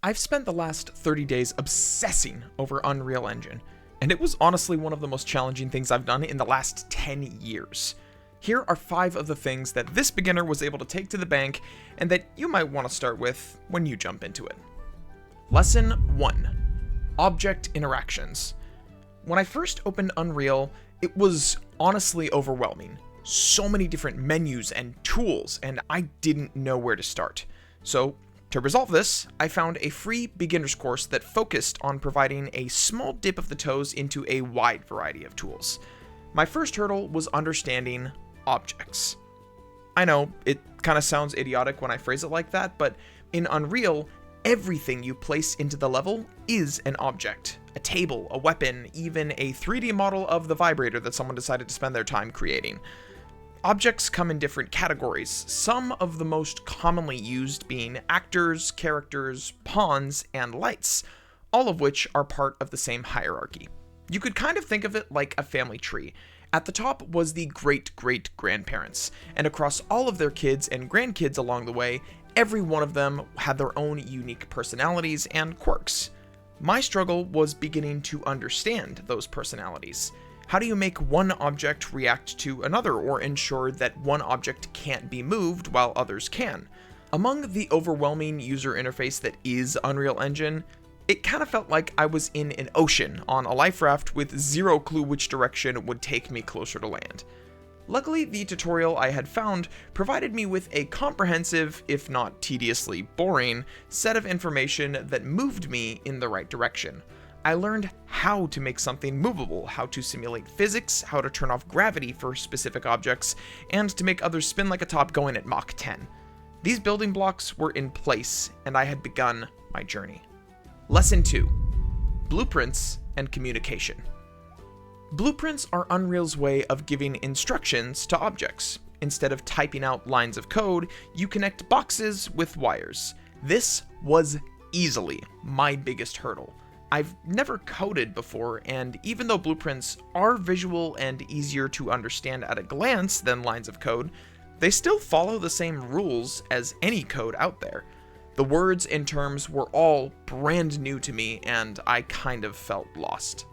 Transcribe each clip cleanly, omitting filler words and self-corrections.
I've spent the last 30 days obsessing over Unreal Engine, and it was honestly one of the most challenging things I've done in the last 10 years. Here are 5 of the things that this beginner was able to take to the bank, and that you might want to start with when you jump into it. Lesson 1. Object Interactions. When I first opened Unreal, it was honestly overwhelming. So many different menus and tools, and I didn't know where to start. So, to resolve this, I found a free beginner's course that focused on providing a small dip of the toes into a wide variety of tools. My first hurdle was understanding objects. I know, it kind of sounds idiotic when I phrase it like that, but in Unreal, everything you place into the level is an object. A table, a weapon, even a 3D model of the vibrator that someone decided to spend their time creating. Objects come in different categories, some of the most commonly used being actors, characters, pawns, and lights, all of which are part of the same hierarchy. You could kind of think of it like a family tree. At the top was the great-great-grandparents, and across all of their kids and grandkids along the way, every one of them had their own unique personalities and quirks. My struggle was beginning to understand those personalities. How do you make one object react to another or ensure that one object can't be moved while others can? Among the overwhelming user interface that is Unreal Engine, it kind of felt like I was in an ocean on a life raft with zero clue which direction would take me closer to land. Luckily, the tutorial I had found provided me with a comprehensive, if not tediously boring, set of information that moved me in the right direction. I learned how to make something movable, how to simulate physics, how to turn off gravity for specific objects, and to make others spin like a top going at Mach 10. These building blocks were in place, and I had begun my journey. Lesson 2. Blueprints and Communication. Blueprints are Unreal's way of giving instructions to objects. Instead of typing out lines of code, you connect boxes with wires. This was easily my biggest hurdle. I've never coded before, and even though blueprints are visual and easier to understand at a glance than lines of code, they still follow the same rules as any code out there. The words and terms were all brand new to me, and I kind of felt lost.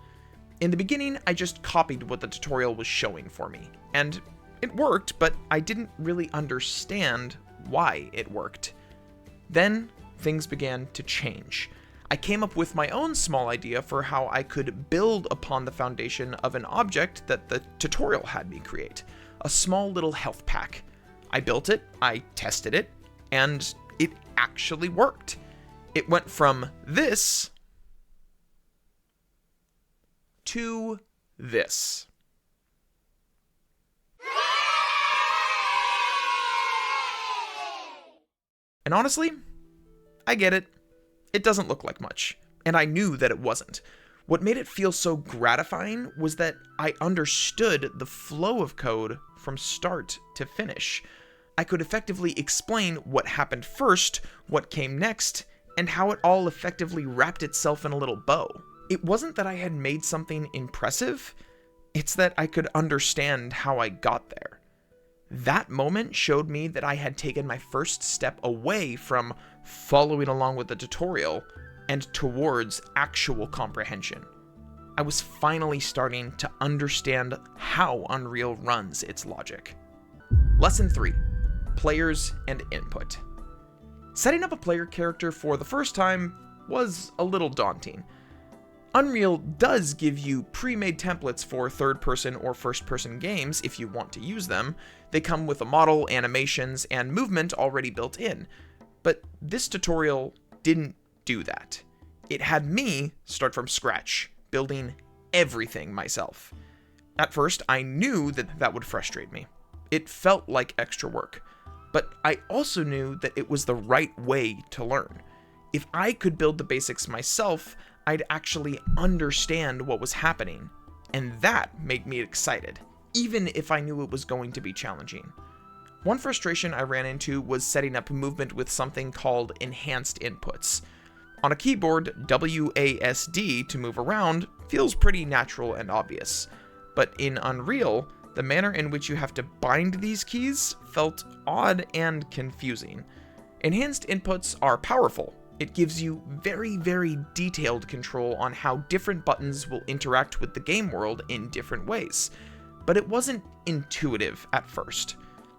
In the beginning, I just copied what the tutorial was showing for me, and it worked, but I didn't really understand why it worked. Then, things began to change. I came up with my own small idea for how I could build upon the foundation of an object that the tutorial had me create, a small little health pack. I built it, I tested it, and it actually worked. It went from this to this. And honestly, I get it. It doesn't look like much, and I knew that it wasn't. What made it feel so gratifying was that I understood the flow of code from start to finish. I could effectively explain what happened first, what came next, and how it all effectively wrapped itself in a little bow. It wasn't that I had made something impressive, it's that I could understand how I got there. That moment showed me that I had taken my first step away from following along with the tutorial and towards actual comprehension. I was finally starting to understand how Unreal runs its logic. Lesson 3. Players and Input. Setting up a player character for the first time was a little daunting. Unreal does give you pre-made templates for third-person or first-person games if you want to use them. They come with a model, animations, and movement already built in. But this tutorial didn't do that. It had me start from scratch, building everything myself. At first, I knew that would frustrate me. It felt like extra work. But I also knew that it was the right way to learn. If I could build the basics myself, I'd actually understand what was happening, and that made me excited, even if I knew it was going to be challenging. One frustration I ran into was setting up movement with something called enhanced inputs. On a keyboard, WASD to move around feels pretty natural and obvious, but in Unreal, the manner in which you have to bind these keys felt odd and confusing. Enhanced inputs are powerful, It gives you very, very detailed control on how different buttons will interact with the game world in different ways. But it wasn't intuitive at first.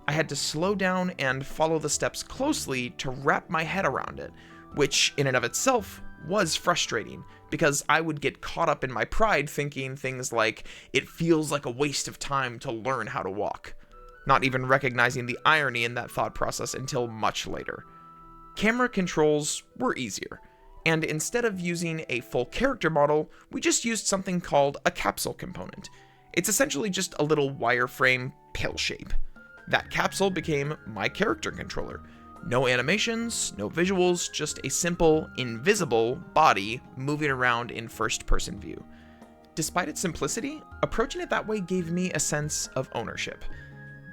I had to slow down and follow the steps closely to wrap my head around it, which in and of itself was frustrating, because I would get caught up in my pride thinking things like, it feels like a waste of time to learn how to walk, not even recognizing the irony in that thought process until much later. Camera controls were easier, and instead of using a full character model, we just used something called a capsule component. It's essentially just a little wireframe pill shape. That capsule became my character controller. No animations, no visuals, just a simple, invisible body moving around in first-person view. Despite its simplicity, approaching it that way gave me a sense of ownership.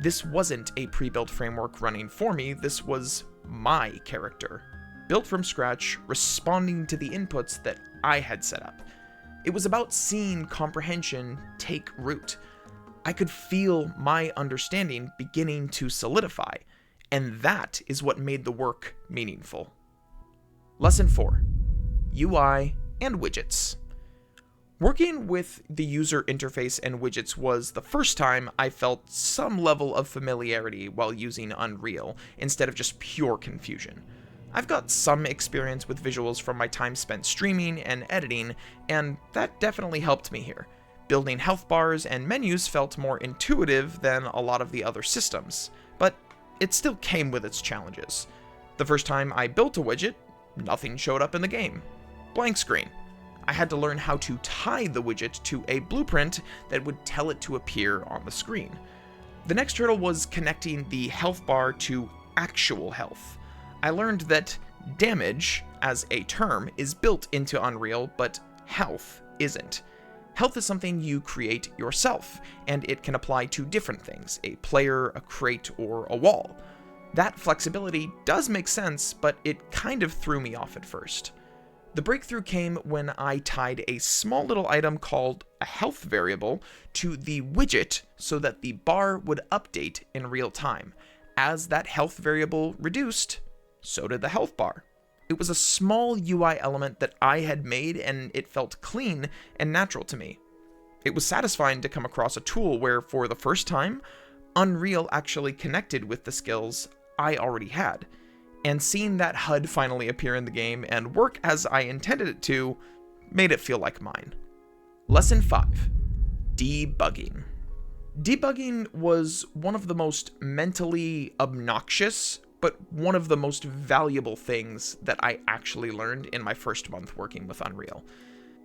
This wasn't a pre-built framework running for me, this was my character, built from scratch, responding to the inputs that I had set up. It was about seeing comprehension take root. I could feel my understanding beginning to solidify, and that is what made the work meaningful. Lesson 4. UI and widgets. Working with the user interface and widgets was the first time I felt some level of familiarity while using Unreal, instead of just pure confusion. I've got some experience with visuals from my time spent streaming and editing, and that definitely helped me here. Building health bars and menus felt more intuitive than a lot of the other systems, but it still came with its challenges. The first time I built a widget, nothing showed up in the game. Blank screen. I had to learn how to tie the widget to a blueprint that would tell it to appear on the screen. The next hurdle was connecting the health bar to actual health. I learned that damage, as a term, is built into Unreal, but health isn't. Health is something you create yourself, and it can apply to different things, a player, a crate, or a wall. That flexibility does make sense, but it kind of threw me off at first. The breakthrough came when I tied a small little item called a health variable to the widget so that the bar would update in real time. As that health variable reduced, so did the health bar. It was a small UI element that I had made, and it felt clean and natural to me. It was satisfying to come across a tool where, for the first time, Unreal actually connected with the skills I already had. And seeing that HUD finally appear in the game and work as I intended it to made it feel like mine. Lesson 5. Debugging. Debugging was one of the most mentally obnoxious, but one of the most valuable things that I actually learned in my first month working with Unreal.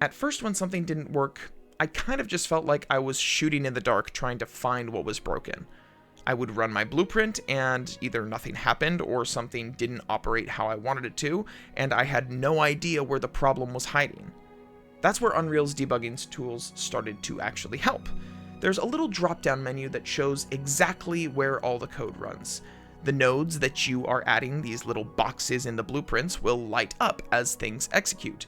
At first, when something didn't work, I kind of just felt like I was shooting in the dark trying to find what was broken. I would run my blueprint and either nothing happened or something didn't operate how I wanted it to, and I had no idea where the problem was hiding. That's where Unreal's debugging tools started to actually help. There's a little drop-down menu that shows exactly where all the code runs. The nodes that you are adding, these little boxes in the blueprints, will light up as things execute.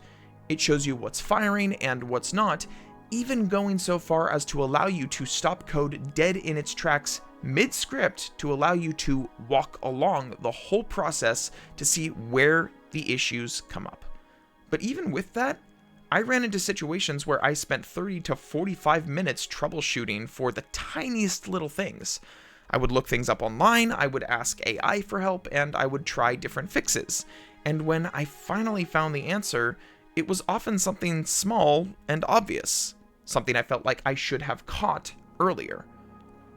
It shows you what's firing and what's not, even going so far as to allow you to stop code dead in its tracks mid-script to allow you to walk along the whole process to see where the issues come up. But even with that, I ran into situations where I spent 30 to 45 minutes troubleshooting for the tiniest little things. I would look things up online, I would ask AI for help, and I would try different fixes. And when I finally found the answer, it was often something small and obvious, something I felt like I should have caught earlier.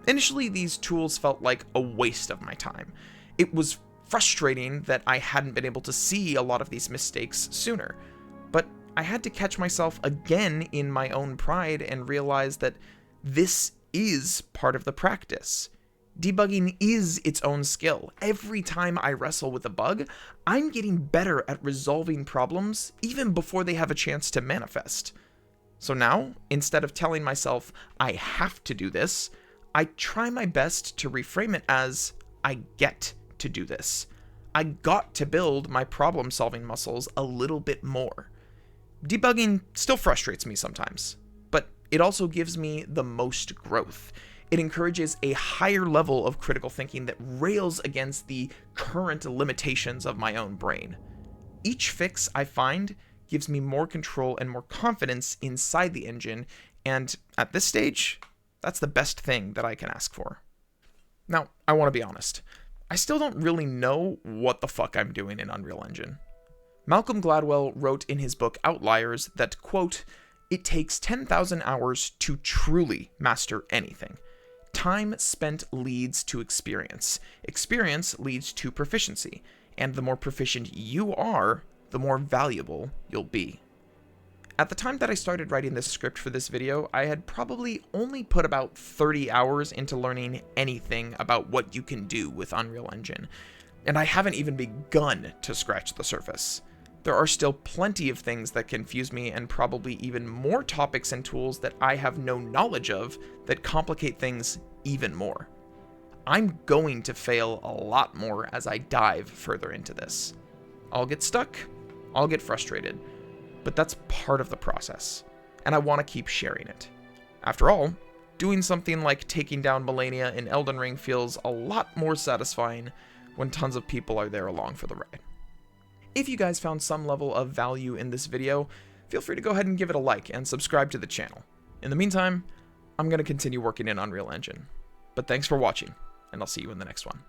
Initially, these tools felt like a waste of my time. It was frustrating that I hadn't been able to see a lot of these mistakes sooner, but I had to catch myself again in my own pride and realize that this is part of the practice. Debugging is its own skill. Every time I wrestle with a bug, I'm getting better at resolving problems even before they have a chance to manifest. So now, instead of telling myself I have to do this, I try my best to reframe it as, I get to do this. I got to build my problem-solving muscles a little bit more. Debugging still frustrates me sometimes, but it also gives me the most growth. It encourages a higher level of critical thinking that rails against the current limitations of my own brain. Each fix I find gives me more control and more confidence inside the engine, and at this stage, that's the best thing that I can ask for. Now, I want to be honest. I still don't really know what the fuck I'm doing in Unreal Engine. Malcolm Gladwell wrote in his book Outliers that, quote, "It takes 10,000 hours to truly master anything. Time spent leads to experience. Experience leads to proficiency. And the more proficient you are, the more valuable you'll be." At the time that I started writing this script for this video, I had probably only put about 30 hours into learning anything about what you can do with Unreal Engine, and I haven't even begun to scratch the surface. There are still plenty of things that confuse me, and probably even more topics and tools that I have no knowledge of that complicate things even more. I'm going to fail a lot more as I dive further into this. I'll get stuck, I'll get frustrated, but that's part of the process, and I want to keep sharing it. After all, doing something like taking down Melania in Elden Ring feels a lot more satisfying when tons of people are there along for the ride. If you guys found some level of value in this video, feel free to go ahead and give it a like and subscribe to the channel. In the meantime, I'm going to continue working in Unreal Engine. But thanks for watching, and I'll see you in the next one.